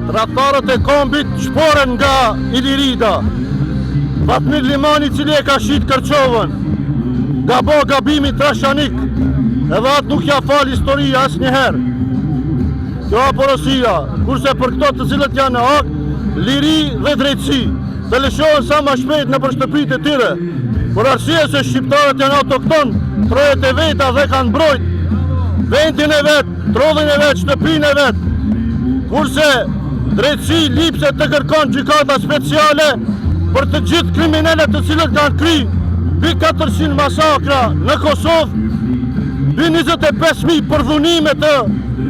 Tradhtarët e kombit shporen nga Ilirida. Fatmir Limani, cili e ka shit Kërçovën, gabimi trashanik, edhe atë nuk ja fal historia asnjëherë. Kjo porosia, kurse për këto të cilët janë në hak, liri dhe drejtësi, të lëshohen sa më shpejt në shtëpitë e tyre. Por arsye se shqiptarët janë autokton, trojet e veta dhe kanë mbrojt vendin e vet, trodhin e vet, shtëpinë e vet. Kurse drejtësi lipse të kërkon gjykata speciale për të gjithë kriminalet të cilët kanë kry mbi 400 masakra në Kosovë, mbi 25.000 përdhunime të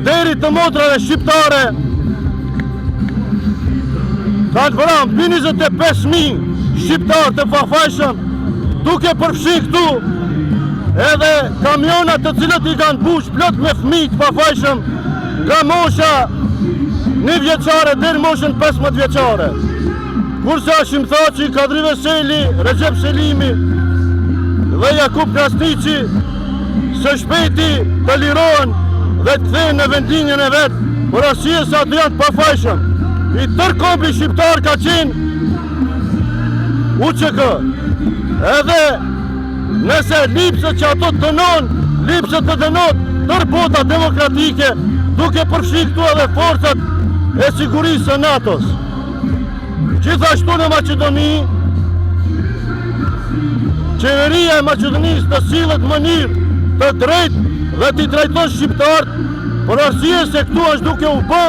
derit të motrave shqiptare, kanë vëram mbi 25.000 shqiptarë të pafajshëm, duke përfshi këtu edhe kamionat të cilët i kanë bush plot me fëmijë të pafajshëm nga mosha 1 vjeçare deri moshën 15 vjeçare. Kurse Hashim Thaçi, Kadri Veseli, Recep Selimi dhe Jakub Krasniqi së shpejti të lirohen dhe të kthehen në vendinjen e vet, por arsye se ato janë të pafajshëm. I tërë kombi shqiptar ka qenë UÇK. Edhe nëse lipset që ato dënon, lipset të dënot tërë bota demokratike, duke përfshi këtu edhe forcat e sigurisë së NATO-s. Gjithashtu në Maqedoni, qeveria e Maqedonisë të sillet në mënyrë të drejtë dhe t'i trajton shqiptarët, por arsye se këtu është duke u bë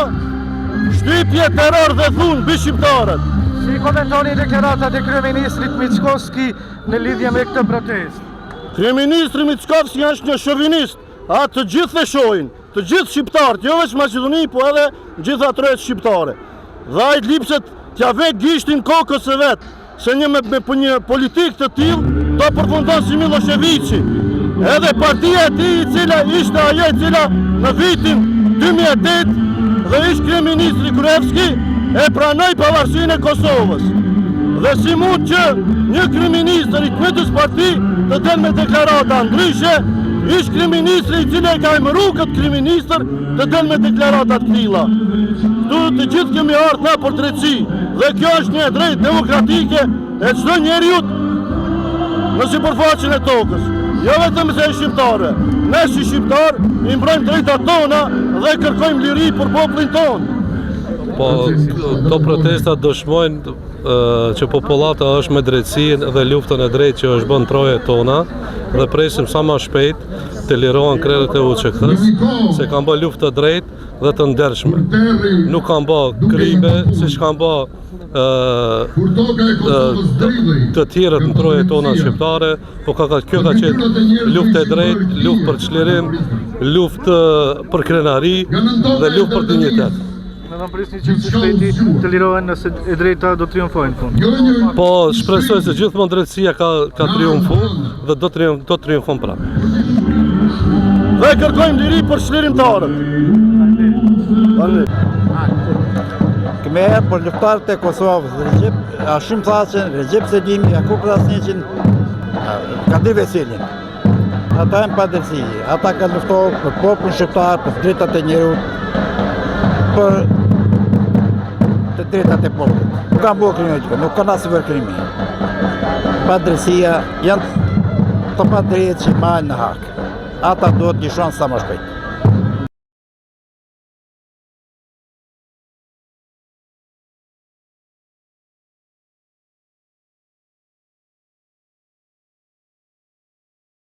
shtypje, terror dhe dhunë mbi shqiptarët. Si komentoni deklaratat e kryeministrit Mickovski në lidhje me këtë protestë? Kryeministri Mickovski është një shovinist, atë të gjithë e shohin, të gjithë shqiptarët, jo vetëm Maqedoni, po edhe gjitha trojet shqiptare. Dhe ai lipset t'ja vek gishtin kokës së vet, se me një politikë të tillë do përfundon si Miloševiqi. Edhe partia e tij, e cila ishte ajo e cila në vitin 2008 dhe ish kryeministri Gruevski e pranoi pavarësinë e Kosovës. Dhe si mund që një kryeministër i këtij parti të del me deklarata ndryshe, ish kryeministri i cili e ka emëruar këtë kryeministër të del me deklarata të tilla. Këtu të gjithë kemi ardhur na për drejtësi, dhe kjo është një drejtë demokratike e çdo njeriu në sipërfaqen e tokës. Jo vetëm se shqiptare. Ne si shqiptar i mbrojmë drejtat tona dhe kërkojmë liri për popullin tonë. Po, këto protesta dëshmojnë që populata është me drejtësinë dhe luftën e drejtë që është bën trojet tona, dhe presim sa më shpejt të lirohen krerët e UÇK-s, se kanë bë luftë të drejtë dhe të ndershme. Nuk kanë bë krime, siç kanë bë të tjerët në trojet tona shqiptare, po kjo ka qenë luftë e drejtë, luftë për çlirim, luftë për krenari dhe luftë për dinjitet. Në prisni që së shpejti të lirohen nëse e drejta do triumfojnë fund. Po, shpresoj se gjithmonë drejtësia ka triumfu dhe do triumfon prapë. Dhe kërkojmë liri për çlirimtarët. Kemi herë për luftarët e Kosovës, Hashim Thaçi, Recep Selimi, Jakub Krasniqin, Kadri Veselin. Ata janë pa drejtësi, ata kanë luftuar për popullin shqiptar, për drejtat e njerëzit, për të drejtat e popullit. Nuk kanë bërë krime, nuk kanë asnjë krimi. Pa drejtësia janë të pa drejtë që marrin në hak. Ata duhet gjyshon sa më shpejt.